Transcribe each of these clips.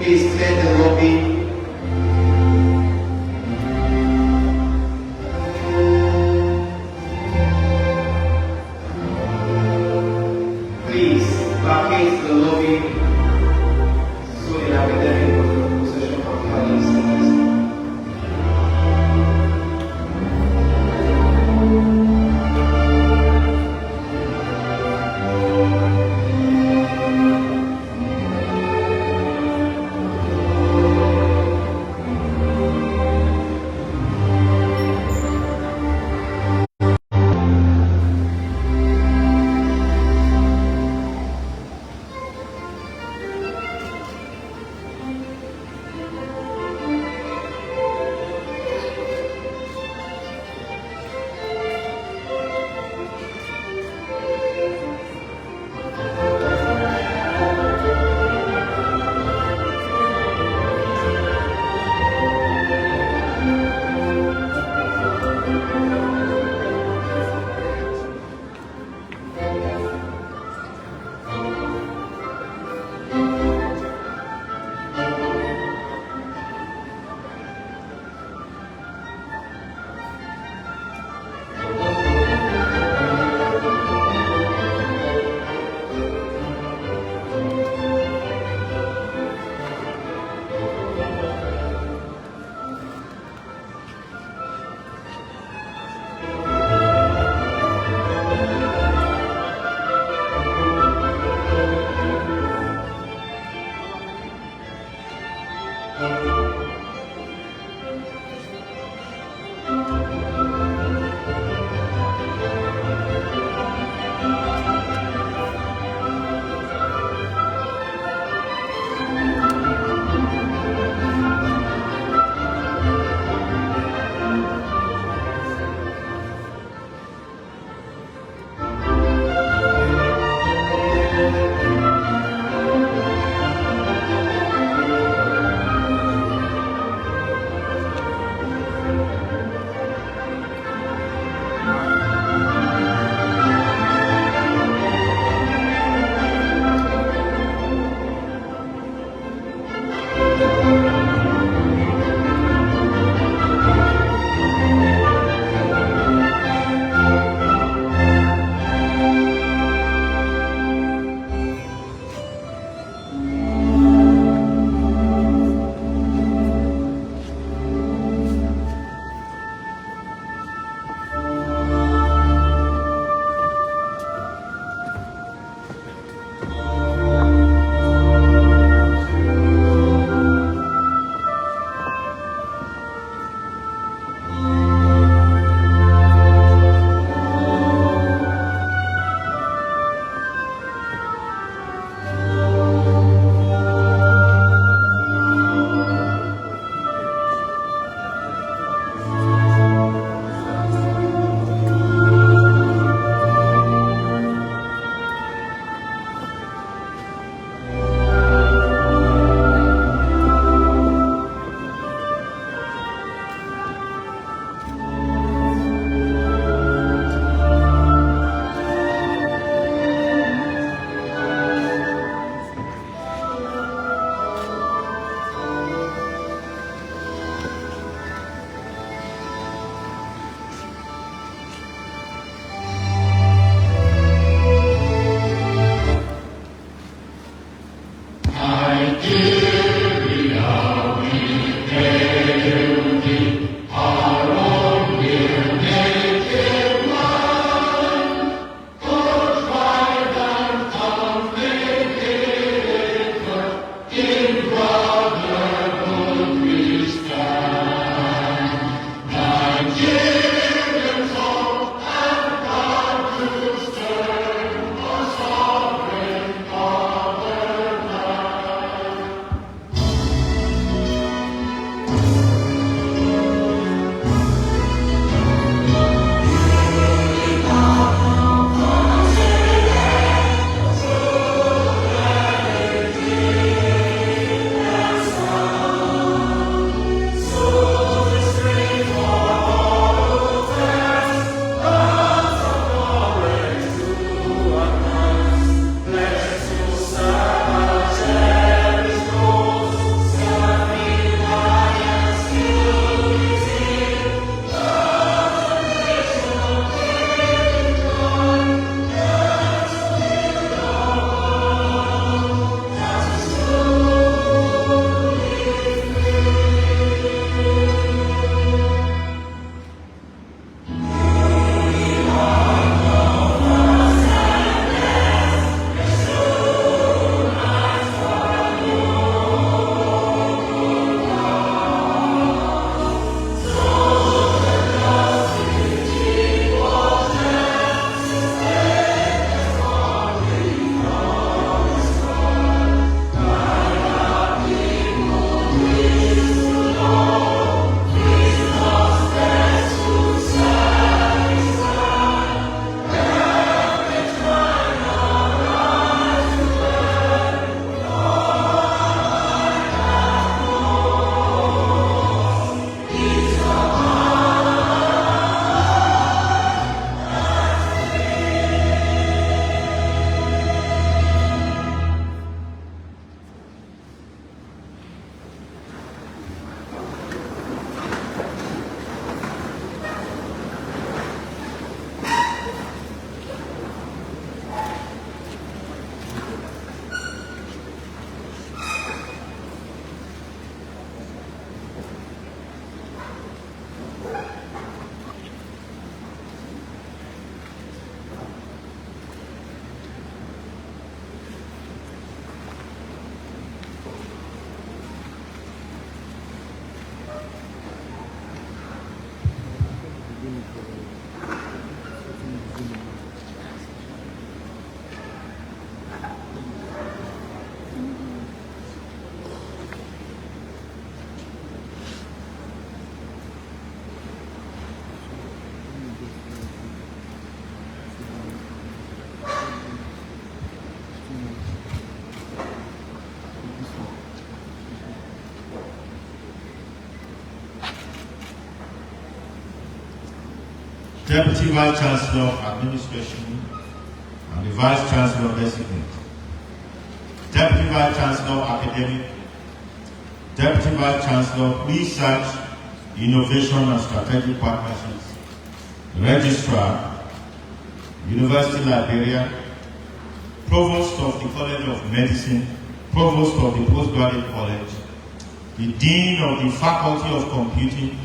Please clear the lobby. Please vacate the lobby so the academic possession of colleagues. Deputy Vice Chancellor Administration and the Vice Chancellor Designate, Deputy Vice Chancellor Academic, Deputy Vice Chancellor Research, Innovation and Strategic Partnerships, Registrar, University Librarian, Provost of the College of Medicine, Provost of the Postgraduate College, the Dean of the Faculty of Computing,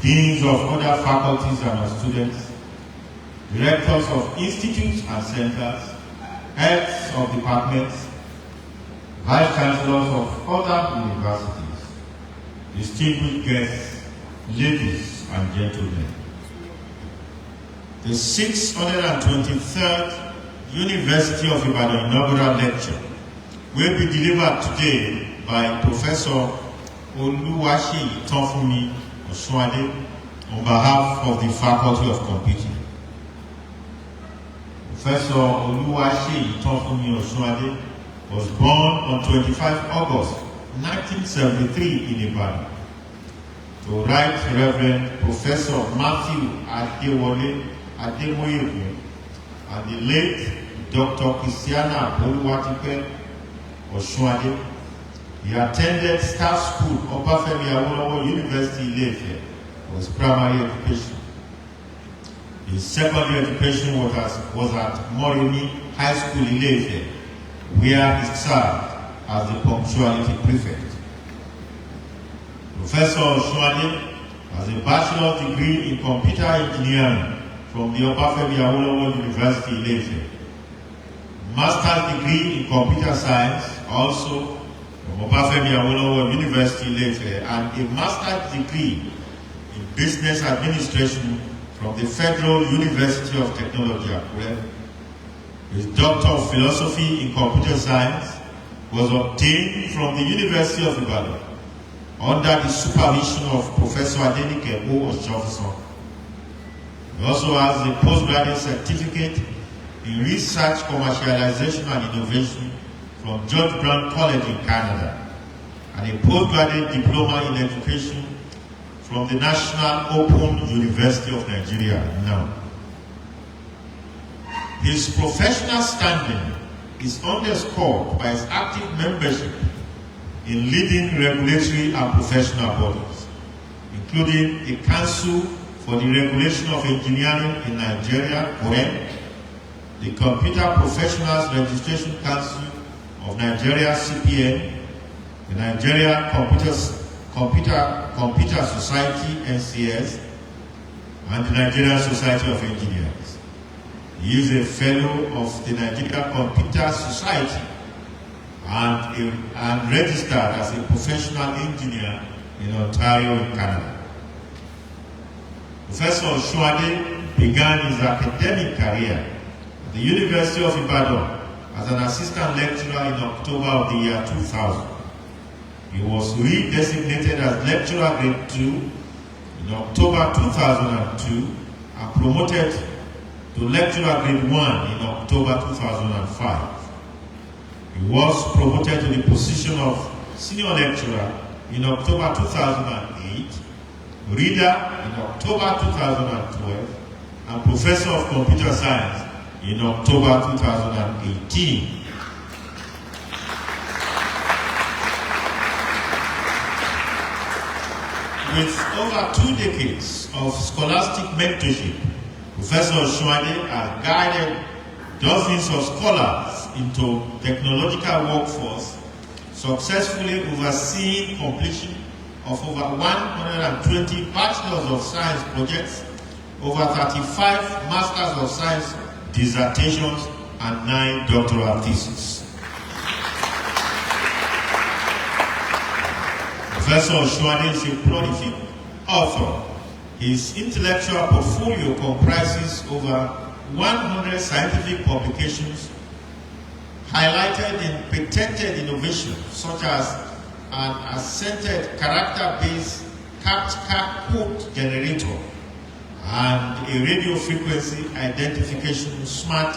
Deans of other faculties and students, Directors of institutes and centers, Heads of departments, Vice Chancellors of other universities, distinguished guests, ladies and gentlemen. The 623rd University of Ibadan Inaugural Lecture will be delivered today by Professor Oluwaseyitanfunmi Osunade on behalf of the Faculty of Computing. Professor Oluwaseyitanfunmi Osunade was born on 25 August 1973 in Ibadan. To Right Reverend Professor Matthew Adewale Ademoyegun and the late Dr. Christiana Oluwatipe Osunade, he attended Staff School, Obafemi Awolowo University, Ile-Ife, for his primary education. His secondary education was at Moremi High School, Ile-Ife, where he served as the punctuality prefect. Professor Osunade has a bachelor's degree in computer engineering from the Obafemi Awolowo University, Ile-Ife, master's degree in computer science, also from Obafemi Awolowo University, Ile-Ife, and a master's degree in business administration from the Federal University of Technology, Akure. His Doctor of Philosophy in Computer Science was obtained from the University of Ibadan under the supervision of Professor Adenike Osunade. He also has a postgraduate certificate in Research, Commercialization and Innovation from George Brown College in Canada, and a postgraduate diploma in education from the National Open University of Nigeria, now. His professional standing is underscored by his active membership in leading regulatory and professional bodies, including the Council for the Regulation of Engineering in Nigeria, COREN, the Computer Professionals Registration Council of Nigeria, CPN, the Nigeria Computer Society, NCS, and the Nigerian Society of Engineers. He is a fellow of the Nigeria Computer Society and registered as a professional engineer in Ontario, Canada. Professor Osunade began his academic career at the University of Ibadan as an assistant lecturer in October of the year 2000. He was redesignated as lecturer grade 2 in October 2002 and promoted to lecturer grade 1 in October 2005. He was promoted to the position of senior lecturer in October 2008, reader in October 2012, and professor of computer science in October 2018. With over 2 decades of scholastic mentorship, Professor Osunade has guided dozens of scholars into technological workforce, successfully overseeing completion of over 120 Bachelors of Science projects, over 35 Masters of Science dissertations, and 9 doctoral theses. Professor Osunade is a prolific author. His intellectual portfolio comprises over 100 scientific publications highlighted in patented innovations such as an accented character-based CAPTCHA code generator and a radio frequency identification smart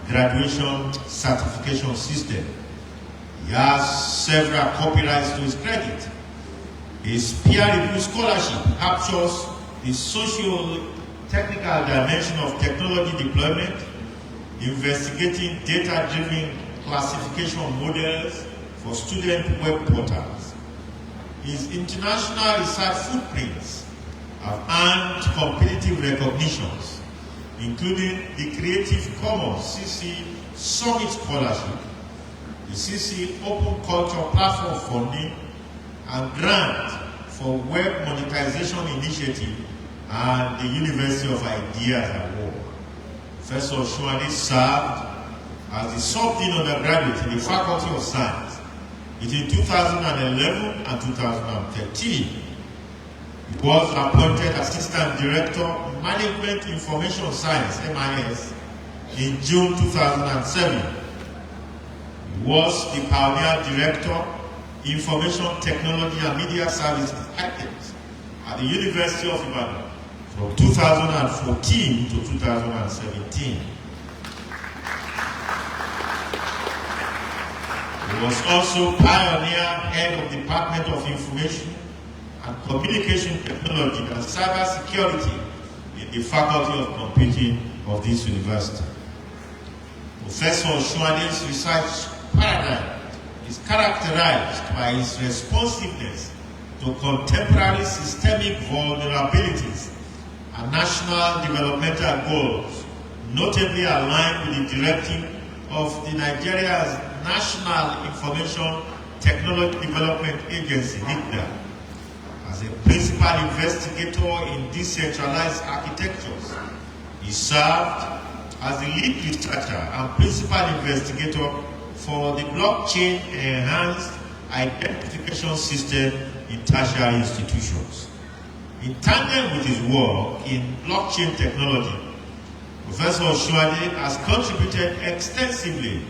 graduation certification system. He has several copyrights to his credit. His peer-reviewed scholarship captures the technical dimension of technology deployment, investigating data-driven classification models for student web portals. His international research footprints have earned competitive recognitions, including the Creative Commons CC Summit Scholarship, the CC Open Culture Platform Funding, and grant for Web Monetization Initiative and the University of Ideas Award. Professor Osunade served as the sub-dean undergraduate in the Faculty of Science between 2011 and 2013. He was appointed Assistant Director, Management Information Science, MIS, in June 2007. He was the Pioneer Director, Information Technology and Media Services at the University of Ibadan from 2014 to 2017. He was also Pioneer Head of Department of Information and Communication Technology and Cybersecurity in the Faculty of Computing of this university. Professor Osunade's research paradigm is characterized by his responsiveness to contemporary systemic vulnerabilities and national developmental goals, notably aligned with the directive of the Nigeria's National Information Technology Development Agency, NITDA. As a principal investigator in decentralized architectures, he served as the lead researcher and principal investigator for the blockchain enhanced identification system in tertiary institutions. In tandem with his work in blockchain technology, Professor Osunade has contributed extensively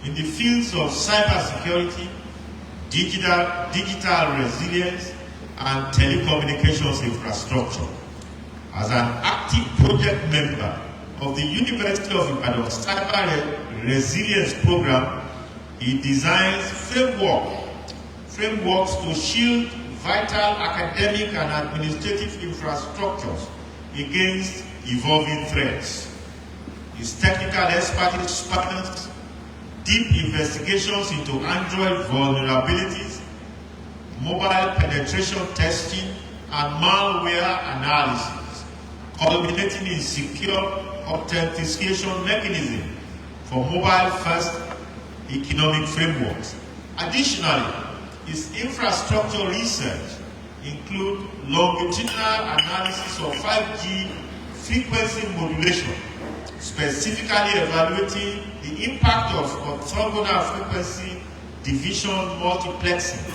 in the fields of cybersecurity, digital resilience, and telecommunications infrastructure. As an active project member of the University of Ibadan Cyber Resilience Program, he designs frameworks to shield vital academic and administrative infrastructures against evolving threats. His technical expertise spans deep investigations into Android vulnerabilities, mobile penetration testing, and malware analysis, culminating in secure authentication mechanism for mobile-first economic frameworks. Additionally, his infrastructure research includes longitudinal analysis of 5G frequency modulation, specifically evaluating the impact of orthogonal frequency division multiplexing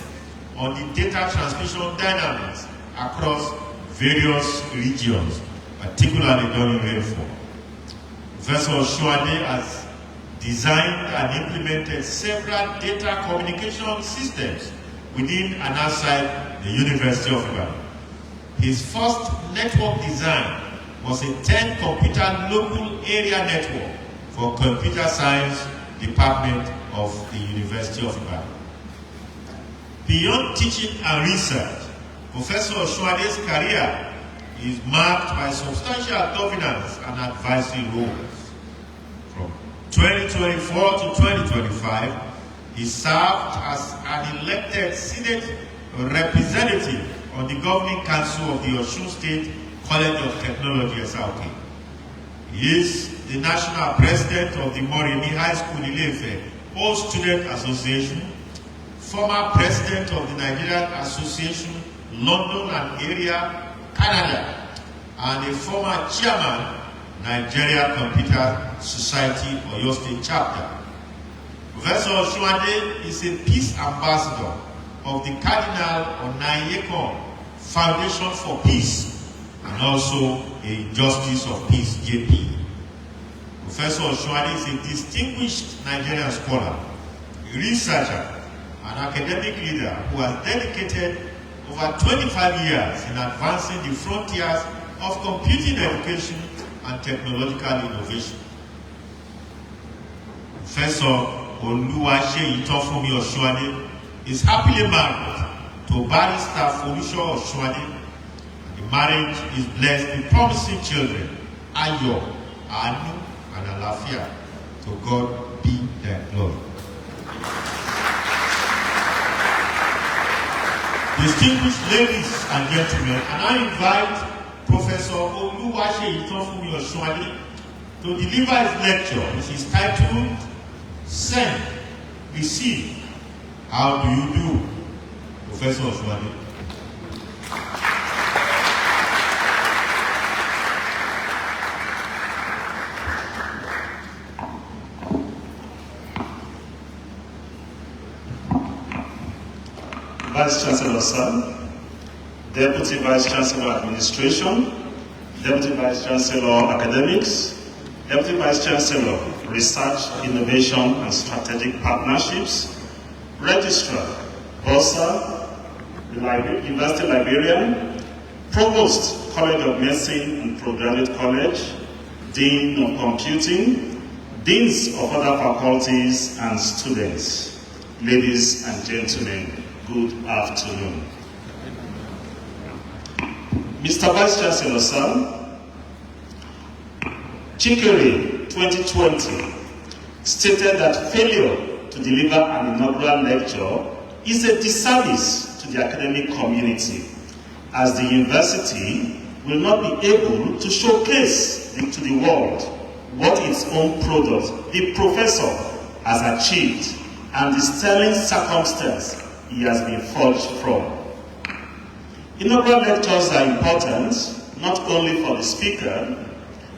on the data transmission dynamics across various regions, particularly during rainfall. Professor Osunade has designed and implemented several data communication systems within and outside the University of Ibadan. His first network design was a 10-computer local area network for Computer Science Department of the University of Ibadan. Beyond teaching and research, Professor Osunade's career is marked by substantial governance and advisory roles. From 2024 to 2025, he served as an elected Senate representative on the Governing Council of the Osun State College of Technology, SRK. He is the national president of the Moremi High School Ile-Ife All Student Association, former president of the Nigerian Association, London and Area, Canada, and a former chairman, Nigeria Computer Society, Oyo State Chapter. Professor Osunade is a peace ambassador of the Cardinal Onayekon Foundation for Peace and also a Justice of Peace, JP. Professor Osunade is a distinguished Nigerian scholar, a researcher, an academic leader who has dedicated over 25 years in advancing the frontiers of computing education and technological innovation. Professor Oluwaseyitanfunmi is happily married to Barrister Osunade, The marriage is blessed with promising children. Ayo, Anu, and Alafia. To God be the glory. Distinguished ladies and gentlemen, and I invite Professor Oluwaseyitanfunmi Osunade to deliver his lecture, which is titled, Send, Receive, How Do You Do? Professor Osunade. Vice Chancellor Sir, Deputy Vice Chancellor Administration, Deputy Vice Chancellor Academics, Deputy Vice Chancellor Research, Innovation and Strategic Partnerships, Registrar, Bursar, University Librarian, Provost, College of Medicine and Postgraduate College, Dean of Computing, Deans of other faculties and students. Ladies and gentlemen, good afternoon. Mr. Vice Chancellor, Sir, Chikere 2020 stated that failure to deliver an inaugural lecture is a disservice to the academic community, as the university will not be able to showcase to the world what its own product, the professor, has achieved and the sterling circumstance he has been forged from. Inaugural lectures are important not only for the speaker,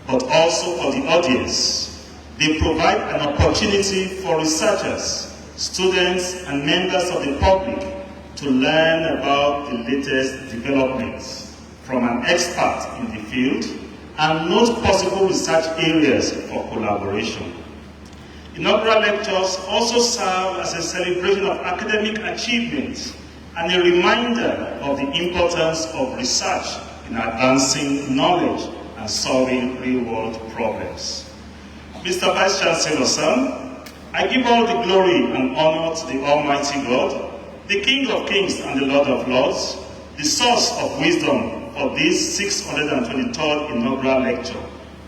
but also for the audience. They provide an opportunity for researchers, students, and members of the public to learn about the latest developments from an expert in the field and note possible research areas for collaboration. Inaugural lectures also serve as a celebration of academic achievements and a reminder of the importance of research in advancing knowledge and solving real-world problems. Mr. Vice Chancellor, Sir, I give all the glory and honor to the Almighty God, the King of Kings and the Lord of Lords, the source of wisdom for this 623rd inaugural lecture,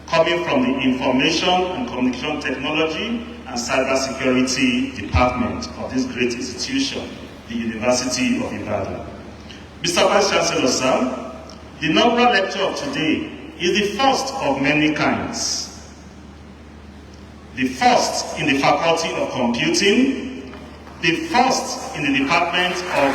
coming from the Information and Communication Technology and Cybersecurity Department of this great institution, the University of Ibadan. Mr. Vice Chancellor, Sir, the inaugural lecture of today is the first of many kinds. The first in the Faculty of Computing, the first in the Department of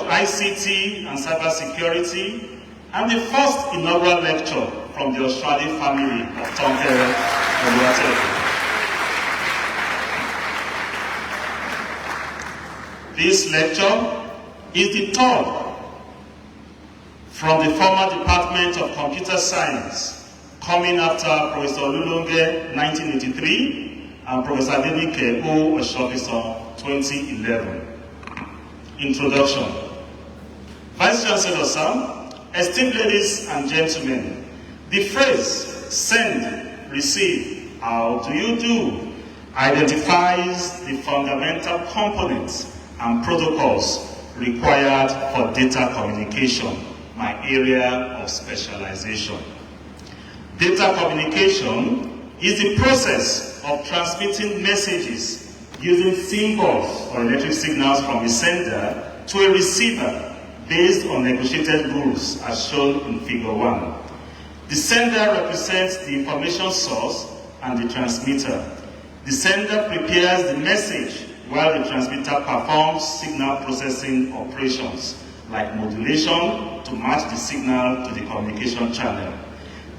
ICT and Cybersecurity, and the first inaugural lecture from the Osunade family of Tonkere Oluwaseyitanfunmi. This lecture is the third from the former Department of Computer Science, coming after Professor Olulonge 1983 and Professor Adenike O. Oshobisan 2011. Introduction. Vice Chancellor, Sir, esteemed ladies and gentlemen, the phrase send, receive, how do you do identifies the fundamental components and protocols required for data communication, my area of specialization. Data communication is the process of transmitting messages using symbols or electric signals from a sender to a receiver based on negotiated rules as shown in Figure 1. The sender represents the information source and the transmitter. The sender prepares the message while the transmitter performs signal processing operations like modulation to match the signal to the communication channel.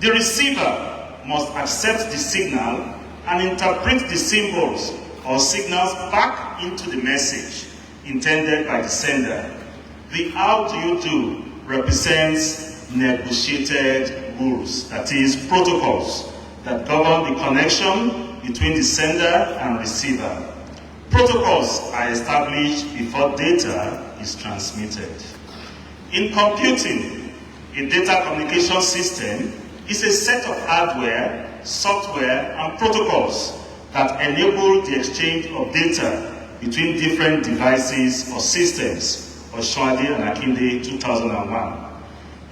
The receiver must accept the signal and interpret the symbols or signals back into the message intended by the sender. The how do you do represents negotiated rules, that is, protocols that govern the connection between the sender and receiver. Protocols are established before data is transmitted. In computing, a data communication system is a set of hardware, software, and protocols that enable the exchange of data between different devices or systems, Osunade and Akinde 2001.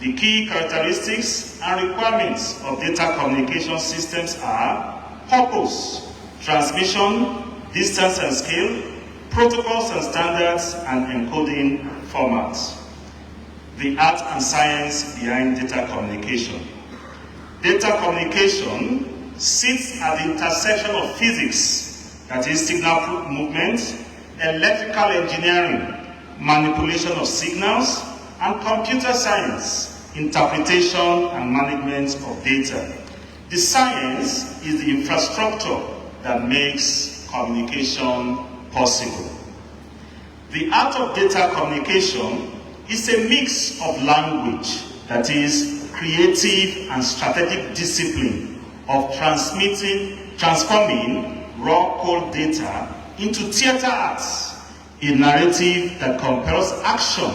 The key characteristics and requirements of data communication systems are purpose, transmission, distance and scale, protocols and standards, and encoding formats. The art and science behind data communication. Data communication sits at the intersection of physics, that is signal movement, electrical engineering, manipulation of signals, and computer science, interpretation and management of data. The science is the infrastructure that makes communication possible. The art of data communication is a mix of language, that is creative and strategic discipline of transforming raw cold data into theater arts, a narrative that compels action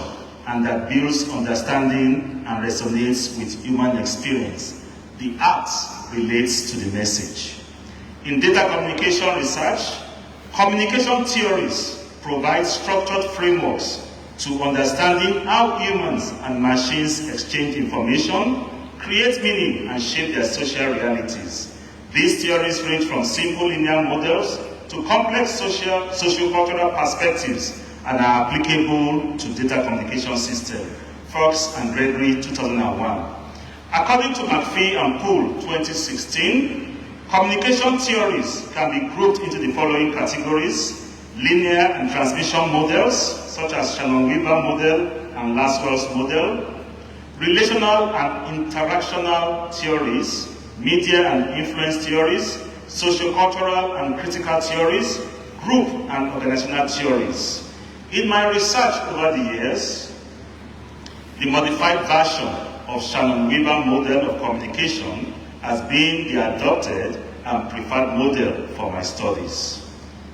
and that builds understanding and resonates with human experience. The art relates to the message. In data communication research, communication theories provide structured frameworks to understanding how humans and machines exchange information, create meaning, and shape their social realities. These theories range from simple linear models to complex socio-cultural perspectives and are applicable to data communication system. Fox and Gregory, 2001. According to McPhee and Poole, 2016, communication theories can be grouped into the following categories: linear and transmission models, such as Shannon-Weaver model and Laswell's model; relational and interactional theories; media and influence theories; sociocultural and critical theories; group and organizational theories. In my research over the years, the modified version of Shannon-Weaver model of communication has been the adopted and preferred model for my studies.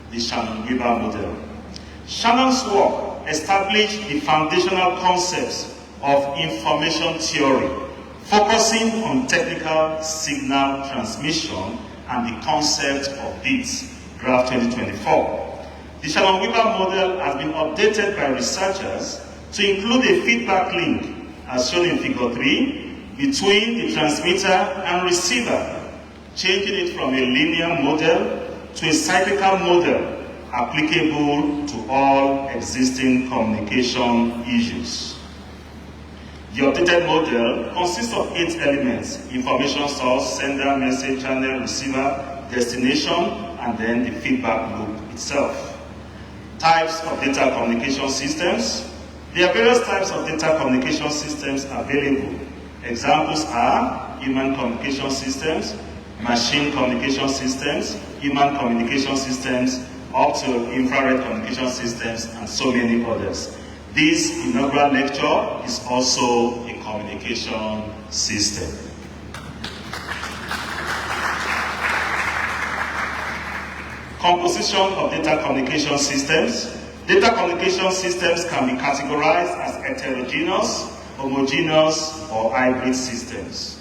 The Shannon-Weaver model. Shannon's work established the foundational concepts of information theory, focusing on technical signal transmission and the concept of bits, Graph 2024. The Shannon-Weaver model has been updated by researchers to include a feedback link, as shown in Figure 3, between the transmitter and receiver, changing it from a linear model to a cyclical model applicable to all existing communication issues. The updated model consists of 8 elements: information source, sender, message, channel, receiver, destination, and then the feedback loop itself. Types of data communication systems. There are various types of data communication systems available. Examples are human communication systems, machine communication systems, human communication systems, up to infrared communication systems, and so many others. This inaugural lecture is also a communication system. Composition of data communication systems. Data communication systems can be categorized as heterogeneous, homogeneous, or hybrid systems.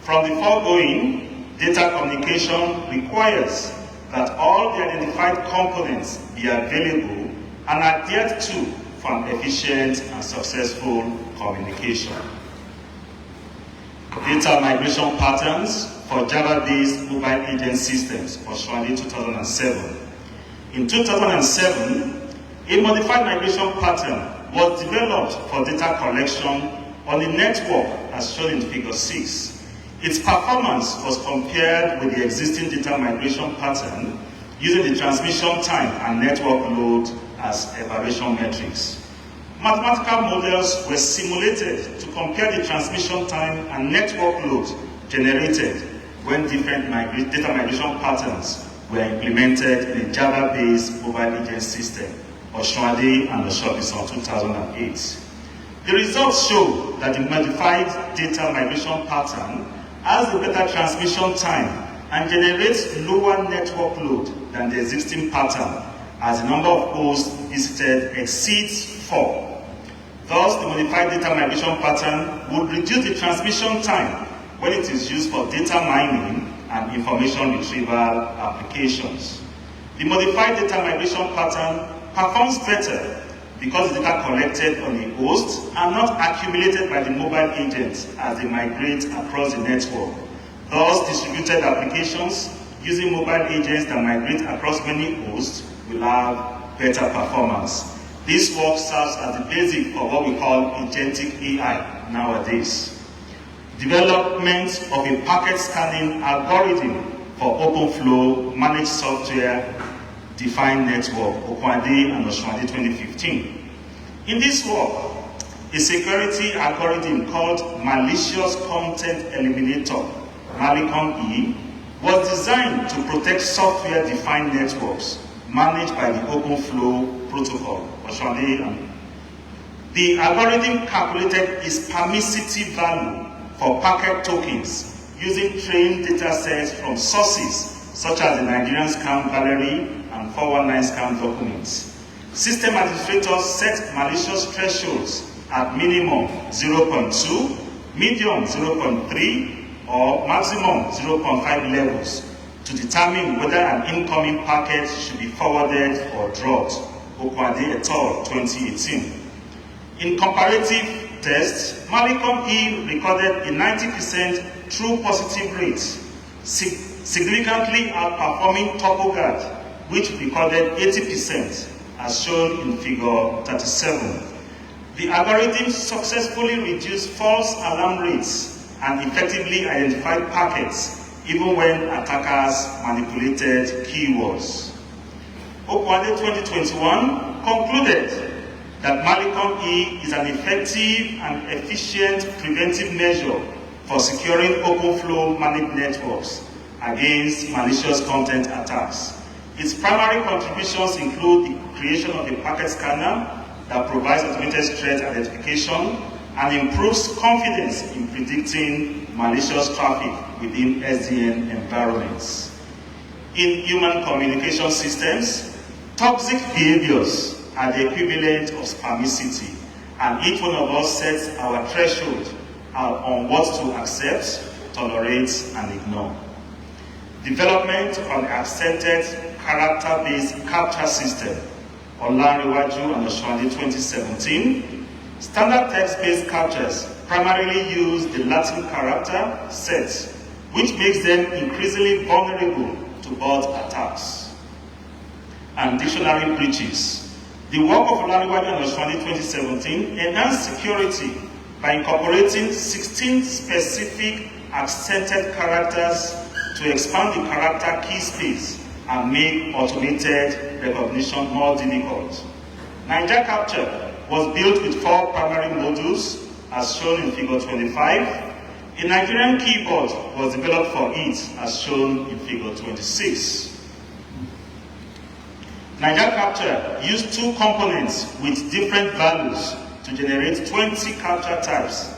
From the foregoing, data communication requires that all the identified components be available and adhered to for an efficient and successful communication. Data migration patterns for Java-based mobile agent systems, Osunade 2007. In 2007, a modified migration pattern was developed for data collection on the network as shown in Figure 6. Its performance was compared with the existing data migration pattern using the transmission time and network load as evaluation metrics. Mathematical models were simulated to compare the transmission time and network load generated when different data migration patterns were implemented in a Java-based mobile agent system, Osunade and Osunade 2008. The results show that the modified data migration pattern has a better transmission time and generates lower network load than the existing pattern, as the number of hosts visited exceeds 4. Thus, the modified data migration pattern would reduce the transmission time when it is used for data mining and information retrieval applications. The modified data migration pattern performs better because the data collected on the host are not accumulated by the mobile agents as they migrate across the network. Thus, distributed applications using mobile agents that migrate across many hosts will have better performance. This work serves as the basic for what we call agentic AI nowadays. Development of a packet scanning algorithm for OpenFlow managed software defined network, Osunade and Osunade 2015. In this work, a security algorithm called Malicious Content Eliminator, Malicom-E, was designed to protect software-defined networks managed by the OpenFlow protocol, Osunade. The algorithm calculated its permissivity value for packet tokens using trained data sets from sources such as the Nigerian Scam Gallery and 419 Scam documents. System administrators set malicious thresholds at minimum 0.2, medium 0.3, or maximum 0.5 levels to determine whether an incoming packet should be forwarded or dropped, Osunade et al. 2018. In comparative tests, Malicom-E recorded a 90% true positive rate, significantly outperforming TurboGuard, which recorded 80%, as shown in figure 37. The algorithm successfully reduced false alarm rates and effectively identified packets even when attackers manipulated keywords. Osunade 2021 concluded that Malicom-E is an effective and efficient preventive measure for securing OpenFlow managed networks against malicious content attacks. Its primary contributions include the creation of a packet scanner that provides automated threat identification and improves confidence in predicting malicious traffic within SDN environments. In human communication systems, toxic behaviors are the equivalent of spamicity, and each one of us sets our threshold on what to accept, tolerate, and ignore. Development of an accented character-based capture system, Olanrewaju and Osunade 2017. Standard text-based captures primarily use the Latin character set, which makes them increasingly vulnerable to bot attacks. And dictionary breaches. The work of Olanrewaju and Osunade 2017 enhanced security by incorporating 16 specific accented characters to expand the character key space and make automated recognition more difficult. Niger Capture was built with 4 primary modules, as shown in figure 25. A Nigerian keyboard was developed for it, as shown in figure 26. Niger Capture used 2 components with different values to generate 20 capture types.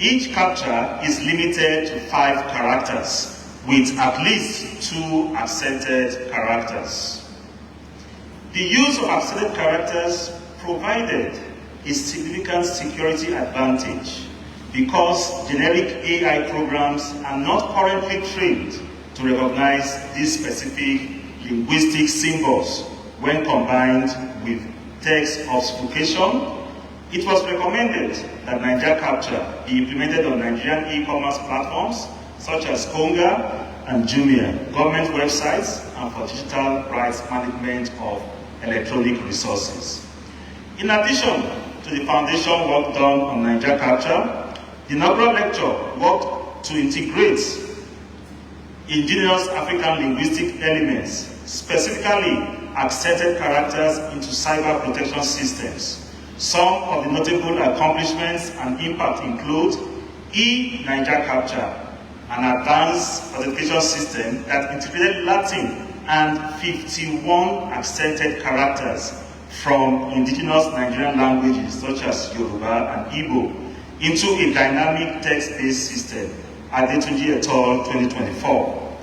Each capture is limited to 5 characters, with at least 2 accented characters. The use of accented characters provided a significant security advantage because generic AI programs are not currently trained to recognize these specific linguistic symbols when combined with text obfuscation. It was recommended that Niger Capture be implemented on Nigerian e-commerce platforms such as Konga and Jumia, government websites, and for digital rights management of electronic resources. In addition to the foundation work done on Niger Capture, the inaugural lecture worked to integrate indigenous African linguistic elements, specifically accented characters, into cyber protection systems. Some of the notable accomplishments and impact include Niger Capture, an advanced authentication system that integrated Latin and 51 accented characters from indigenous Nigerian languages such as Yoruba and Igbo into a dynamic text-based system, Adetunji et al. 2024.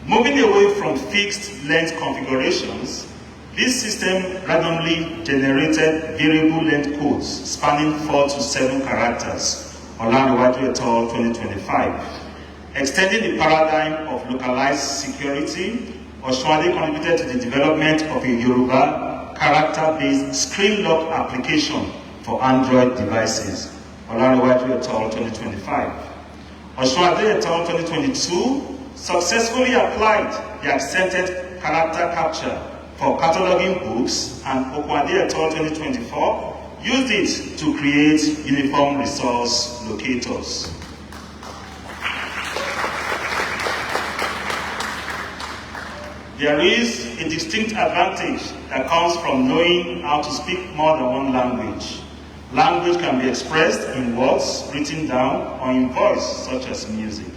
Moving away from fixed length configurations, this system randomly generated variable length codes spanning 4 to 7 characters, Olanrewaju et al. 2025. Extending the paradigm of localized security, Osunade contributed to the development of a Yoruba character-based screen lock application for Android devices. Olanrewaju et al. 2025. Osunade et al. 2022 successfully applied the accented character capture for cataloging books, and Okwade et al. 2024 used it to create uniform resource locators. There is a distinct advantage that comes from knowing how to speak more than one language. Language can be expressed in words written down or in voice, such as music.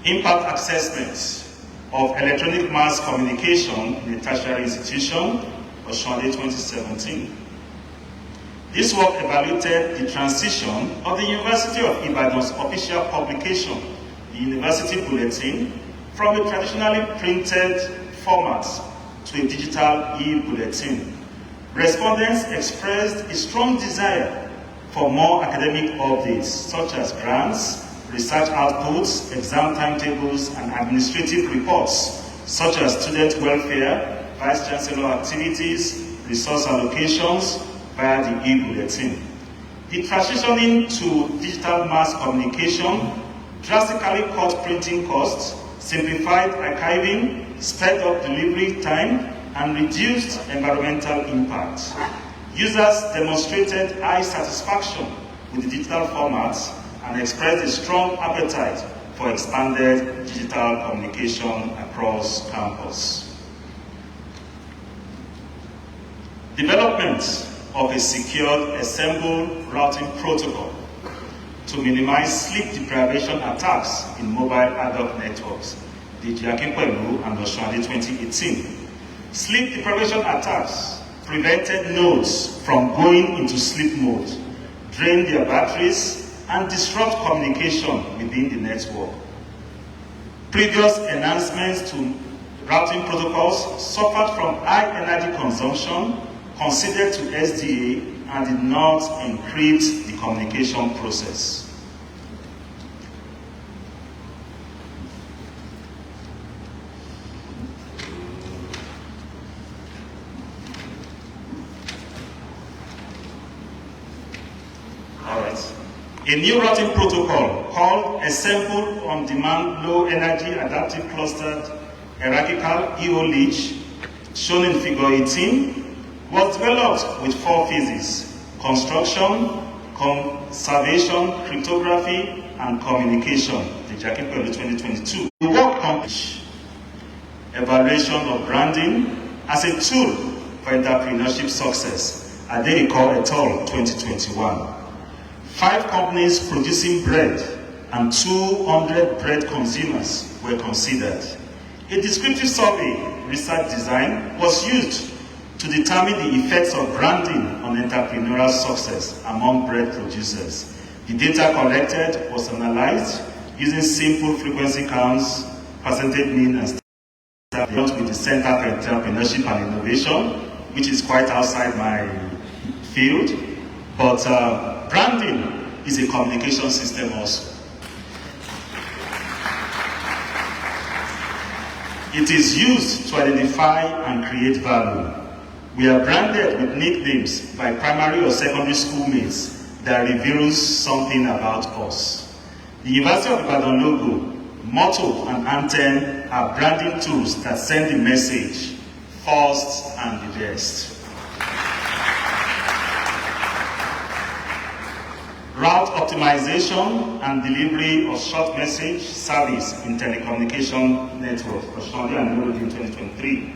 Impact assessments of electronic mass communication in a tertiary institution, Osunade 2017. This work evaluated the transition of the University of Ibadan's official publication, the University Bulletin, from a traditionally printed format to a digital e-bulletin. Respondents expressed a strong desire for more academic updates, such as grants, research outputs, exam timetables, and administrative reports, such as student welfare, vice chancellor activities, resource allocations via the e-bulletin. The transitioning to digital mass communication drastically cut printing costs, simplified archiving, sped up delivery time, and reduced environmental impact. Users demonstrated high satisfaction with the digital formats and expressed a strong appetite for expanded digital communication across campus. Development of a secured assembled routing protocol to minimize sleep deprivation attacks in mobile ad-hoc networks, the Jiakinpelu and Osunade 2018. Sleep deprivation attacks prevented nodes from going into sleep mode, drained their batteries, and disrupt communication within the network. Previous enhancements to routing protocols suffered from high energy consumption, considered to SDA, and did not encrypt the communication process. A new routing protocol called Assembled On-Demand Low-Energy Adaptive Clustered Hierarchical EO-LEACH, shown in Figure 18, was developed with 4 phases: construction, conservation, cryptography, and communication, the Jiakinpelu 2022. The work accomplished evaluation of branding as a tool for entrepreneurship success, Adeiko et al. 2021. 5 companies producing bread and 200 bread consumers were considered. A descriptive survey research design was used to determine the effects of branding on entrepreneurial success among bread producers. The data collected was analyzed using simple frequency counts, percentage mean, and with the Center for Entrepreneurship and Innovation, which is quite outside my field, but branding is a communication system also. It is used to identify and create value. We are branded with nicknames by primary or secondary schoolmates that reveals something about us. The University of Ibadan logo, motto, and anthem are branding tools that send the message, first and the best. Route optimization and delivery of short message service in telecommunication network, Osunade and Inaugural in 2023.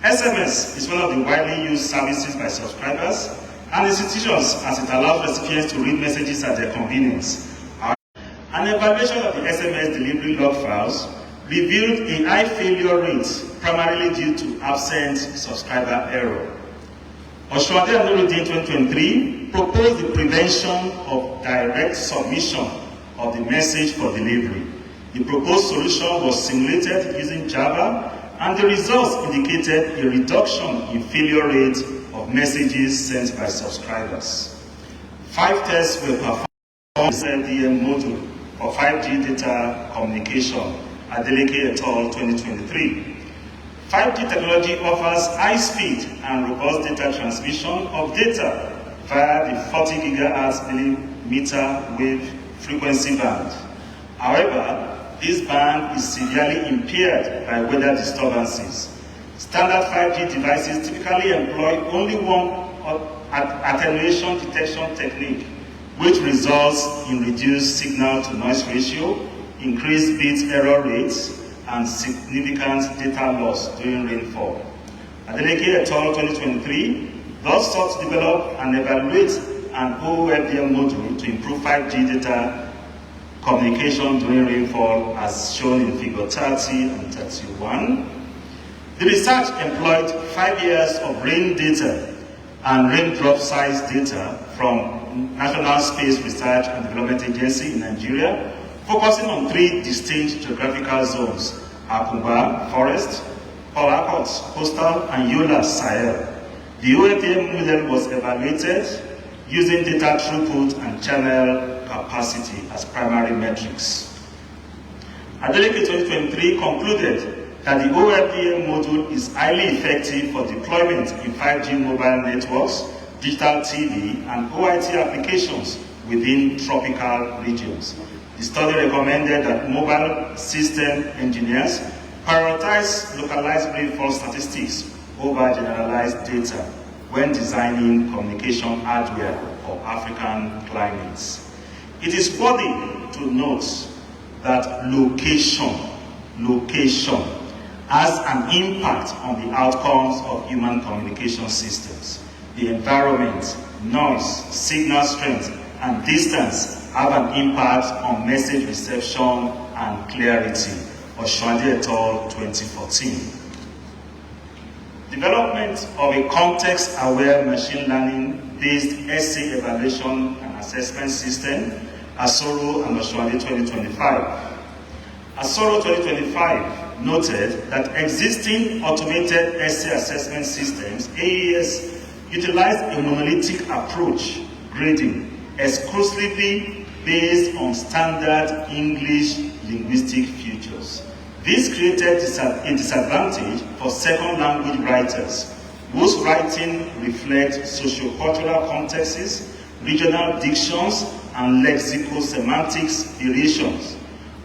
SMS is one of the widely used services by subscribers and institutions, as it allows recipients to read messages at their convenience. An evaluation of the SMS delivery log files revealed a high failure rate, primarily due to absent subscriber error. Osunade and Inaugural in 2023 proposed the prevention of direct submission of the message for delivery. The proposed solution was simulated using Java, and the results indicated a reduction in failure rate of messages sent by subscribers. 5 tests were performed on the LDM module for 5G data communication, Adeleke et al. 2023. 5G technology offers high speed and robust data transmission of data via the 40 GHz millimeter wave frequency band. However, this band is severely impaired by weather disturbances. Standard 5G devices typically employ only one attenuation detection technique, which results in reduced signal-to-noise ratio, increased bit error rates, and significant data loss during rainfall. Adeleke et al. 2023 thus sought to develop and evaluate an OFDM module to improve 5G data communication during rainfall, as shown in Figure 30 and 31. The research employed 5 years of rain data and raindrop size data from National Space Research and Development Agency in Nigeria, focusing on 3 distinct geographical zones: Akumba Forest, Port Harcourt Coastal, and Yola Sahel. The OFDM model was evaluated using data throughput and channel capacity as primary metrics. Adeleke 2023 concluded that the OFDM module is highly effective for deployment in 5G mobile networks, digital TV, and OIT applications within tropical regions. The study recommended that mobile system engineers prioritize localized rainfall statistics over generalized data when designing communication hardware for African climates. It is worthy to note that location has an impact on the outcomes of human communication systems. The environment, noise, signal strength, and distance have an impact on message reception and clarity. Osunade et al. 2014. Development of a context-aware machine learning-based essay evaluation and assessment system, Asoro and Osunade 2025. Asoro 2025 noted that existing automated essay assessment systems, AES, utilize a monolithic approach, grading, exclusively based on standard English linguistic features. This created a disadvantage for second language writers, whose writing reflects sociocultural contexts, regional dictions, and lexicosemantics variations.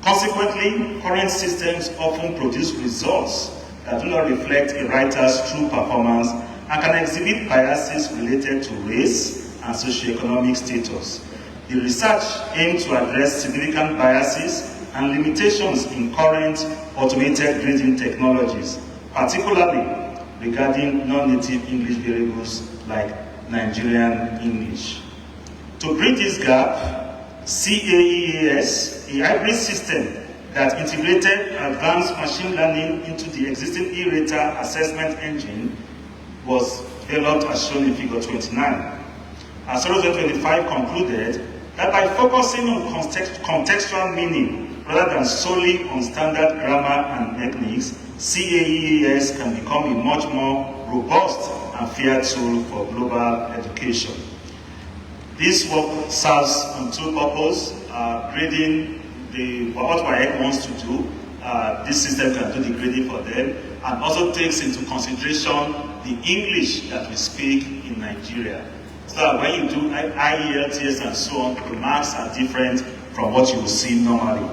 Consequently, current systems often produce results that do not reflect a writer's true performance and can exhibit biases related to race and socioeconomic status. The research aimed to address significant biases and limitations in current automated grading technologies, particularly regarding non-native English variables like Nigerian English. To bridge this gap, CAEAS, a hybrid system that integrated advanced machine learning into the existing e-rater assessment engine, was developed as shown in Figure 29. Asoro 2025 concluded that by focusing on contextual meaning rather than solely on standard grammar and techniques, CAEAS can become a much more robust and fair tool for global education. This work serves on 2 purposes: grading what WAEC wants to do. This system can do the grading for them, and also takes into consideration the English that we speak in Nigeria. So that when you do IELTS and so on, the marks are different from what you will see normally.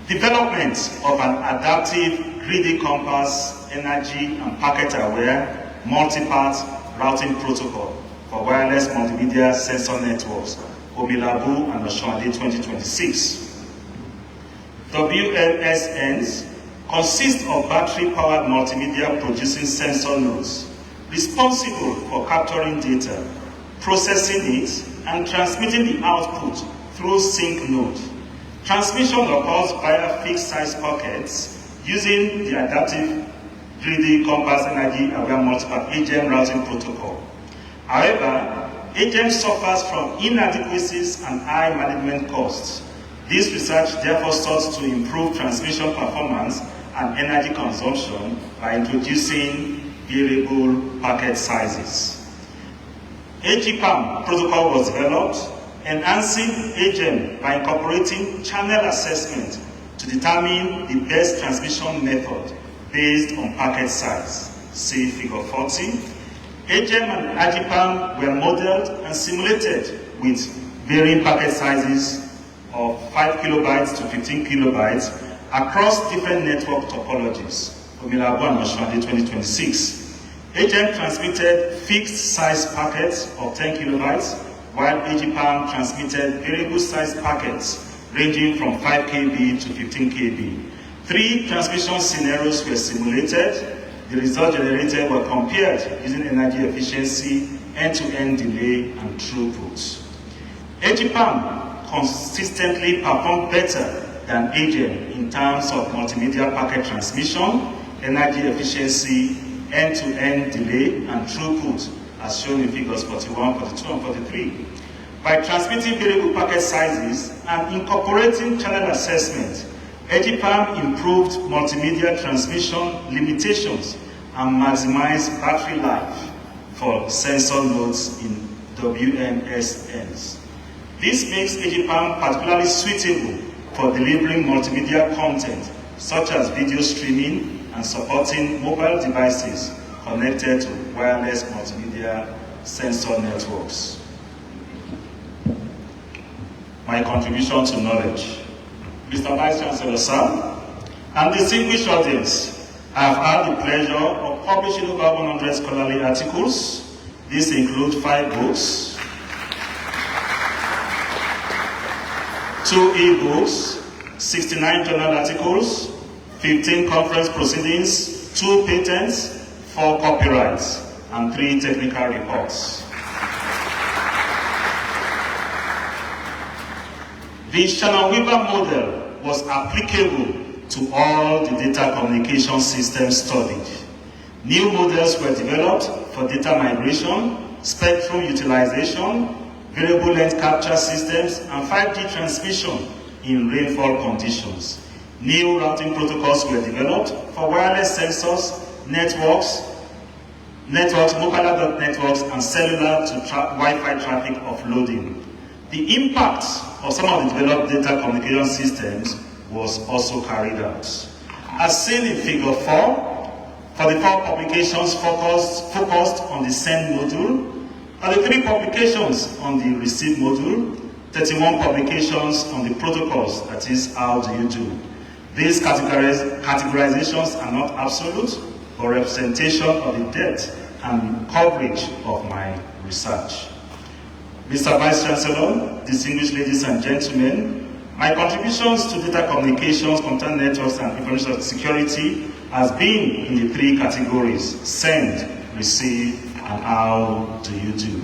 Development of an adaptive grid compass, energy and packet-aware multi-path routing protocol for wireless multimedia sensor networks, Omilabu and Osunade 2026. WLSNs consist of battery-powered multimedia producing sensor nodes responsible for capturing data, processing it, and transmitting the output through sync node. Transmission occurs via fixed-size packets using the adaptive 3D compass energy aware multipath AGEM routing protocol. However, AGEM suffers from inadequacies and high management costs. This research therefore sought to improve transmission performance and energy consumption by introducing variable packet sizes. AGPAM protocol was developed, enhancing AGEM by incorporating channel assessment to to determine the best transmission method based on packet size. See figure 40. AGEM and AGIPAM were modeled and simulated with varying packet sizes of 5 kilobytes to 15 kilobytes across different network topologies. Omilabu and Osunade 2026. AGEM transmitted fixed size packets of 10 kilobytes, while AGIPAM transmitted variable size packets ranging from 5 kb to 15 kb. 3 transmission scenarios were simulated. The results generated were compared using energy efficiency, end-to-end delay, and throughput. AGIPAM consistently performed better than AGEM in terms of multimedia packet transmission, energy efficiency, end-to-end delay, and throughput, as shown in figures 41, 42, and 43. By transmitting variable packet sizes and incorporating channel assessment, AGIPAM improved multimedia transmission limitations and maximized battery life for sensor nodes in WMSNs. This makes AGIPAM particularly suitable for delivering multimedia content, such as video streaming and supporting mobile devices connected to wireless multimedia sensor networks. My contribution to knowledge. Mr. Vice Chancellor, sir, and distinguished audience, I have had the pleasure of publishing over 100 scholarly articles. These include 5 books, 2 e-books, 69 journal articles, 15 conference proceedings, 2 patents, 4 copyrights, and 3 technical reports. The Shannon-Weaver model was applicable to all the data communication systems studied. New models were developed for data migration, spectrum utilization, variable length capture systems, and 5G transmission in rainfall conditions. New routing protocols were developed for wireless sensors, networks, mobile networks, and cellular to Wi-Fi traffic offloading. The impact of some of the developed data communication systems was also carried out. As seen in figure 4, for the 4 publications focused on the send module, and the 3 publications on the receive module, 31 publications on the protocols, that is, how do you do. These categorizations are not absolute, but representation of the depth and coverage of my research. Mr. Vice Chancellor, distinguished ladies and gentlemen, my contributions to data communications, content networks, and information security has been in the 3 categories: send, receive, and how do you do.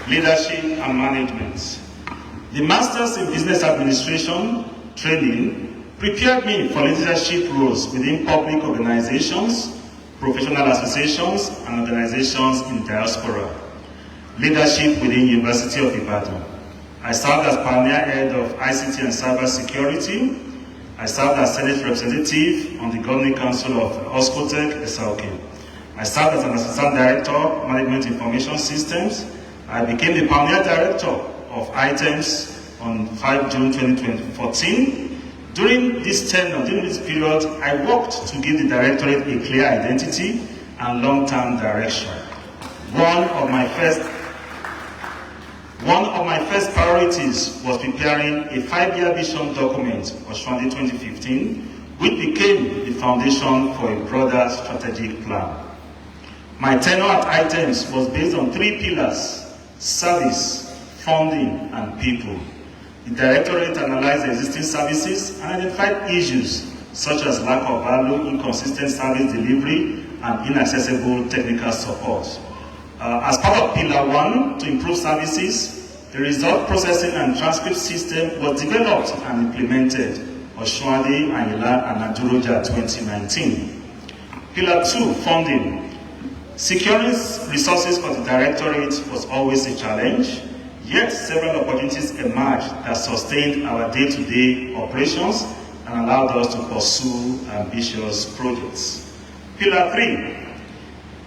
Leadership and management. The Masters in Business Administration training prepared me for leadership roles within public organizations, professional associations, and organizations in diaspora. Leadership within University of Ibadan. I served as pioneer head of ICT and cybersecurity. I served as Senate representative on the Governing Council of Oskotec, SLK. I served as an assistant director of management information systems. I became the pioneer director of items on 5 June 2014. During this period, I worked to give the directorate a clear identity and long-term direction. One of my first priorities was preparing a 5-year vision document, Osunade 2015, which became the foundation for a broader strategic plan. My tenure at items was based on 3 pillars: service, funding, and people. The directorate analyzed existing services and identified issues such as lack of value, inconsistent service delivery, and inaccessible technical support. As part of Pillar 1, to improve services, the result processing and transcript system was developed and implemented, Osunade, Ayinla, and Aduroja 2019. Pillar 2, funding. Securing resources for the directorate was always a challenge, yet several opportunities emerged that sustained our day-to-day operations and allowed us to pursue ambitious projects. Pillar 3.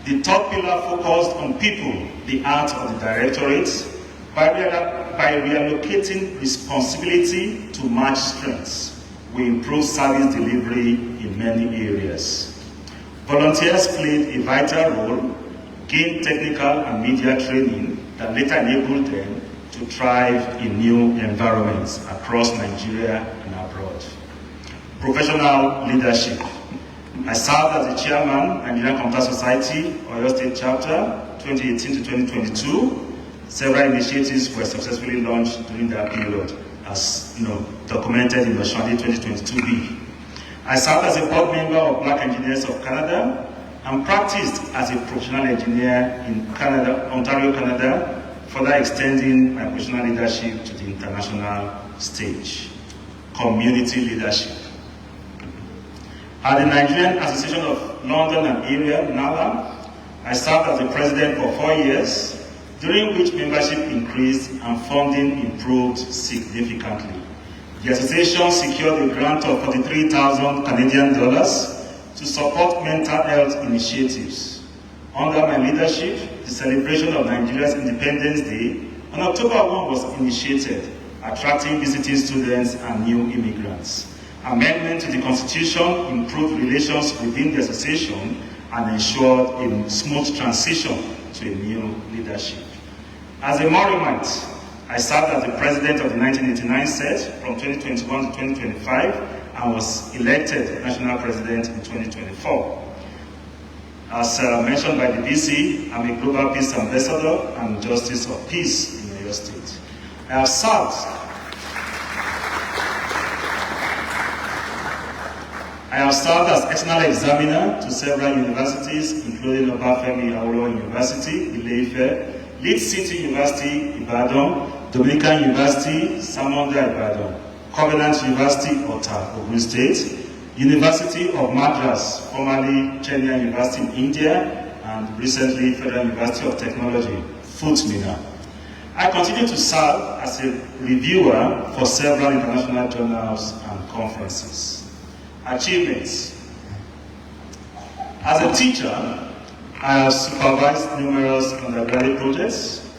The third pillar focused on people, the art of the directorate. By by reallocating responsibility to match strengths, we improve service delivery in many areas. Volunteers played a vital role, gained technical and media training that later enabled them to thrive in new environments across Nigeria and abroad. Professional leadership. I served as the chairman, Nigerian Computer Society, Oyo State Chapter, 2018 to 2022. Several initiatives were successfully launched during that period, as documented in Osunade 2022B. I served as a board member of Black Engineers of Canada and practiced as a professional engineer in Canada, Ontario, Canada, further extending my professional leadership to the international stage. Community leadership. At the Nigerian Association of London and Area, NALA, I served as the president for 4 years, during which membership increased and funding improved significantly. The association secured a grant of $43,000 Canadian to support mental health initiatives. Under my leadership, the celebration of Nigeria's Independence Day on October 1 was initiated, attracting visiting students and new immigrants. Amendment to the Constitution improved relations within the association and ensured a smooth transition to a new leadership. As a Morimite, I served as the president of the 1989 set from 2021 to 2025 and was elected national president in 2024. As mentioned by the VC, I'm a Global Peace Ambassador and Justice of Peace in Oyo State. I have served as external examiner to several universities, including Obafemi Awolowo University, Ile-Ife, Lead City University, Ibadan, Dominican University, Samonda, Ibadan, Covenant University, Ota, Ogun State, University of Madras, formerly Chennai University in India, and recently Federal University of Technology, Futmina. I continue to serve as a reviewer for several international journals and conferences. Achievements. As a teacher, I have supervised numerous undergraduate projects,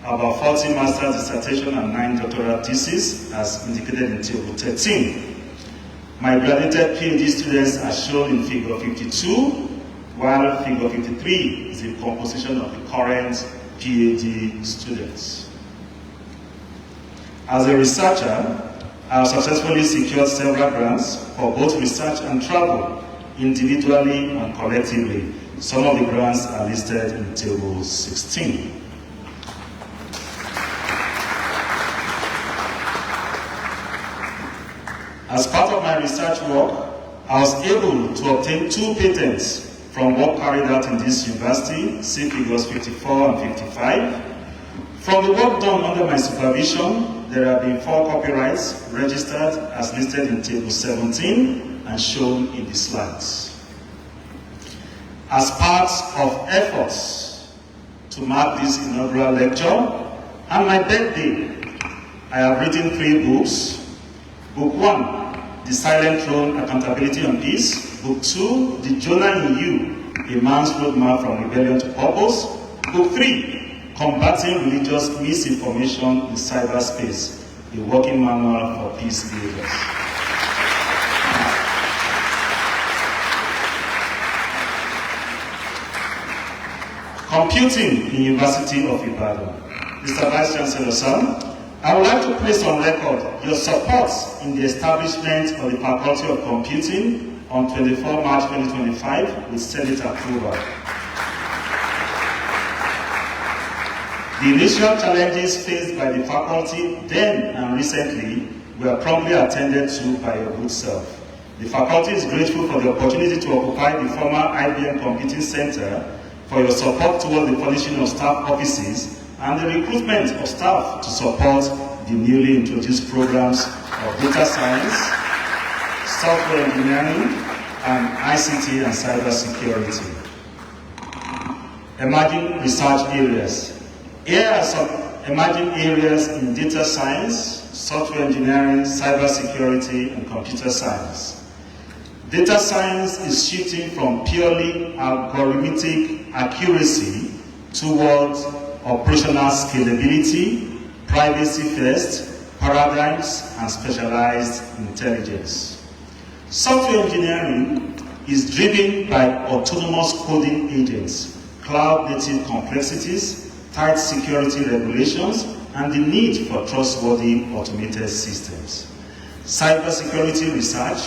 about 40 master's dissertations and 9 doctoral theses, as indicated in Table 13. My graduated PhD students are shown in Figure 52, while Figure 53 is a composition of the current PhD students. As a researcher, I have successfully secured several grants for both research and travel, individually and collectively. Some of the grants are listed in Table 16. As part of my research work, I was able to obtain 2 patents from work carried out in this university, see Figures 54 and 55. From the work done under my supervision, there have been 4 copyrights registered as listed in Table 17 and shown in the slides. As part of efforts to mark this inaugural lecture and my birthday, I have written 3 books. Book 1, The Silent Throne, Accountability and Peace. Book 2, The Jonah in You, A Man's Roadmap from Rebellion to Purpose. Book 3, Combating Religious Misinformation in Cyberspace, a working manual for peace builders. Computing in University of Ibadan. Mr. Vice Chancellor, sir, I would like to place on record your support in the establishment of the Faculty of Computing on 24 March 2025 with Senate approval. The initial challenges faced by the faculty then and recently were promptly attended to by your good self. The faculty is grateful for the opportunity to occupy the former IBM Computing Center, for your support toward the furnishing of staff offices and the recruitment of staff to support the newly introduced programs of data science, software engineering, and ICT and cybersecurity. Emerging research areas. Here are some emerging areas in data science, software engineering, cybersecurity, and computer science. Data science is shifting from purely algorithmic accuracy towards operational scalability, privacy first, paradigms, and specialized intelligence. Software engineering is driven by autonomous coding agents, cloud-native complexities, tight security regulations, and the need for trustworthy automated systems. Cybersecurity research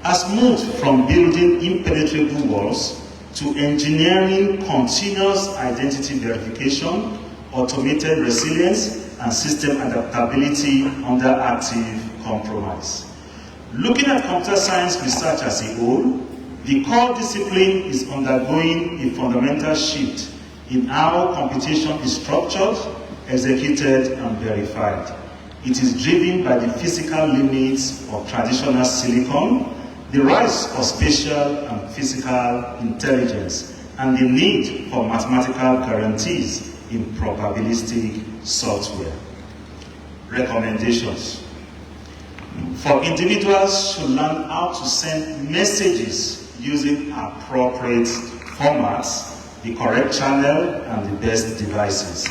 has moved from building impenetrable walls to engineering continuous identity verification, automated resilience, and system adaptability under active compromise. Looking at computer science research as a whole, the core discipline is undergoing a fundamental shift in how computation is structured, executed, and verified. It is driven by the physical limits of traditional silicon, the rise of spatial and physical intelligence, and the need for mathematical guarantees in probabilistic software. Recommendations. For individuals to learn how to send messages using appropriate formats, the correct channel, and the best devices.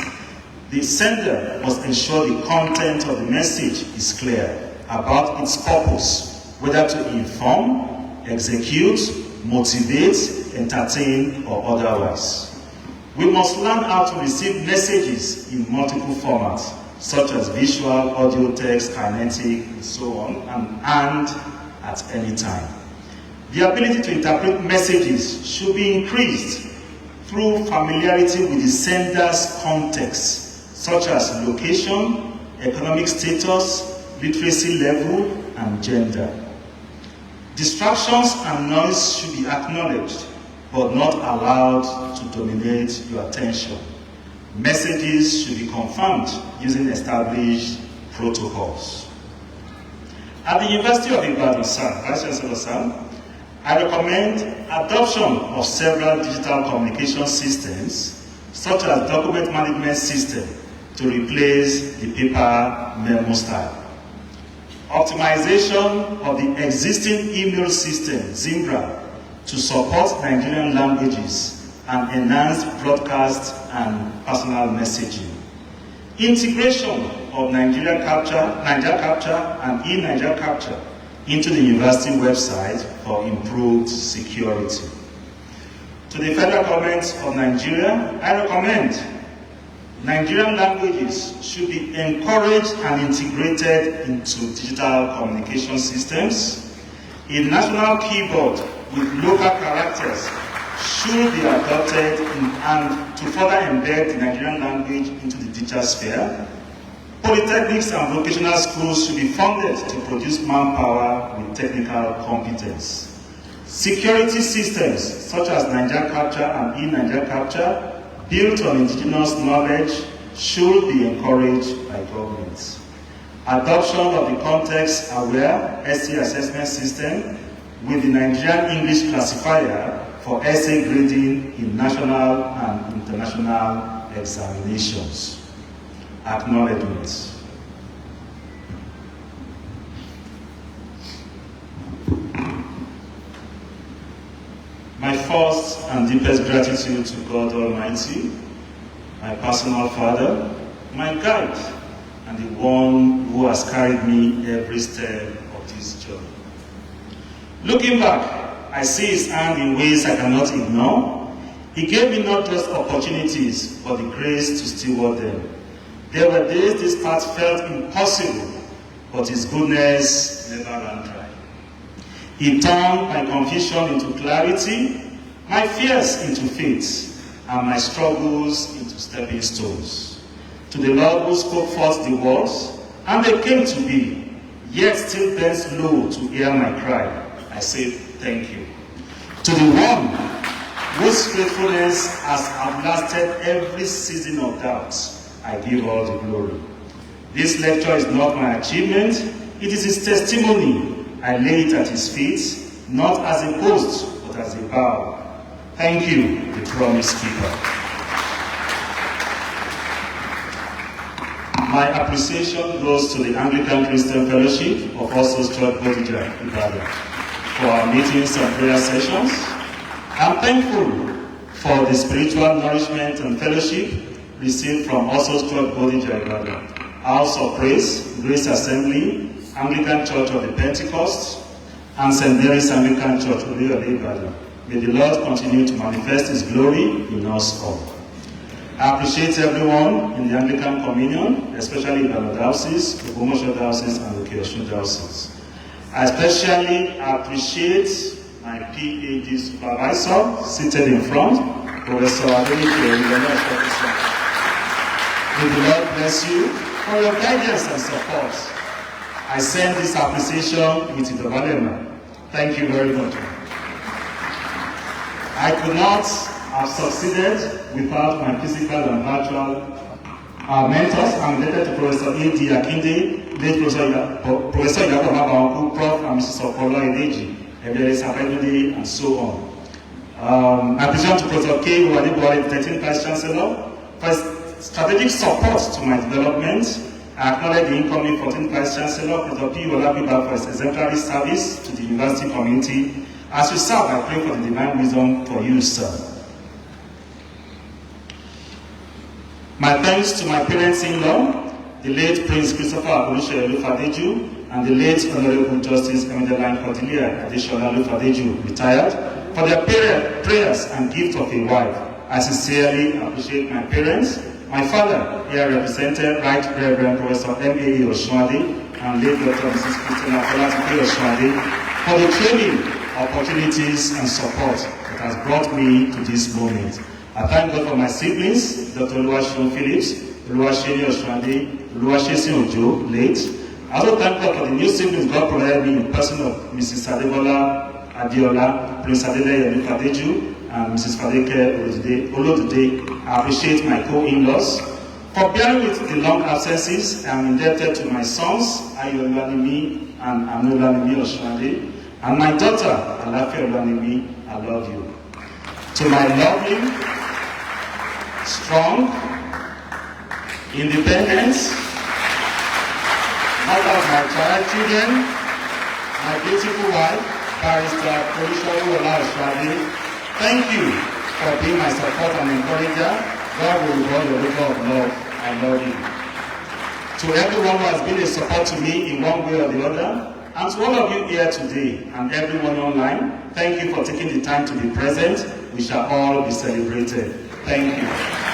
The sender must ensure the content of the message is clear about its purpose, whether to inform, execute, motivate, entertain, or otherwise. We must learn how to receive messages in multiple formats, such as visual, audio, text, kinetic, and so on, and at any time. The ability to interpret messages should be increased through familiarity with the sender's context, such as location, economic status, literacy level, and gender. Distractions and noise should be acknowledged, but not allowed to dominate your attention. Messages should be confirmed using established protocols. At the University of Ibadan, Vice Chancellor Sir, I recommend adoption of several digital communication systems, such as document management system, to replace the paper memo style. Optimization of the existing email system, Zimbra, to support Nigerian languages and enhance broadcast and personal messaging. Integration of Nigeria Capture and eNigeria Capture into the university website for improved security. To the federal government of Nigeria, I recommend Nigerian languages should be encouraged and integrated into digital communication systems. A national keyboard with local characters should be adopted and to further embed the Nigerian language into the digital sphere. Polytechnics and vocational schools should be funded to produce manpower with technical competence. Security systems such as Nigeria Capture and eNigeria Capture, built on indigenous knowledge, should be encouraged by governments. Adoption of the context-aware essay assessment system with the Nigerian English classifier for essay grading in national and international examinations. Acknowledgements. My first and deepest gratitude to God Almighty, my personal Father, my guide, and the one who has carried me every step of this journey. Looking back, I see His hand in ways I cannot ignore. He gave me not just opportunities, but the grace to steward them. There were days this path felt impossible, but His goodness never ran dry. He turned my confusion into clarity, my fears into faith, and my struggles into stepping stones. To the Lord who spoke forth the words, and they came to be, yet still bends low to hear my cry, I say thank you. To the one whose faithfulness has outlasted every season of doubt, I give all the glory. This lecture is not my achievement, it is His testimony. I lay it at His feet, not as a boast, but as a vow. Thank you, the promise keeper. My appreciation goes to the Anglican Christian Fellowship of All-Souls Church Bodija, Ibadan, for our meetings and prayer sessions. I'm thankful for the spiritual nourishment and fellowship received from All-Souls Church Bodija, Ibadan, House of Praise, Grace Assembly, Anglican Church of the Pentecost, and St. Mary's Anglican Church, Ibadan. May the Lord continue to manifest His glory in us all. I appreciate everyone in the Anglican Communion, especially Ibadan Diocese, the Ogbomoso Diocese, and the Osun Diocese. I especially appreciate my PhD supervisor seated in front, Professor Adeleke. May the Lord bless you for your guidance and support. I send this appreciation with Ibadan. Thank you very much. I could not have succeeded without my physical and virtual mentors. I'm indebted to Professor A.D. Akinde, late Professor Yakob Mabawanku, Prof. and Mrs. Okolo Edeji, Ebeles Abedede, and so on. I present to Professor K. Uwadebore, 13th Vice Chancellor, for strategic support to my development. I acknowledge the incoming 14th Vice Chancellor, Professor P. Olabiba, for his exemplary service to the university community. As we serve, I pray for the divine wisdom for you, sir. My thanks to my parents-in-law, the late Prince Christopher Oluwaseyitanfunmi, and the late Honorable Justice Emideline Cordelia Adeshola Oluwaseyitanfunmi, retired, for their prayers and gift of a wife. I sincerely appreciate my parents. My father, here represented Right Reverend Professor M.A. Osunade and late Dr. Mrs. Christina Osunade, for the training, opportunities, and support that has brought me to this moment. I thank God for my siblings, Dr. Oluwaseyitanfunmi Phillips, Oluwaseyi Osunade, Oluwaseyi Ojo, late. I also thank God for the new siblings God provided me in the person of Mrs. Adebola Adiola, Prince Adeleye Oluwadeju, and Mrs. Fadeke Olodide. I appreciate my co-in-laws. For bearing with the long absences, I am indebted to my sons, Ayo Oluwanimi and Anulanimi Osunade, and my daughter, Alafe Oluwanimi. I love you. To my loving, strong, independent, mother of my child children, my beautiful wife, Barrister Oluwaseyitanfunmi Osunade, thank you for being my support and encourager. God will reward your labor of love. I love you. To everyone who has been a support to me in one way or the other, and to all of you here today and everyone online, thank you for taking the time to be present. We shall all be celebrated. Thank you.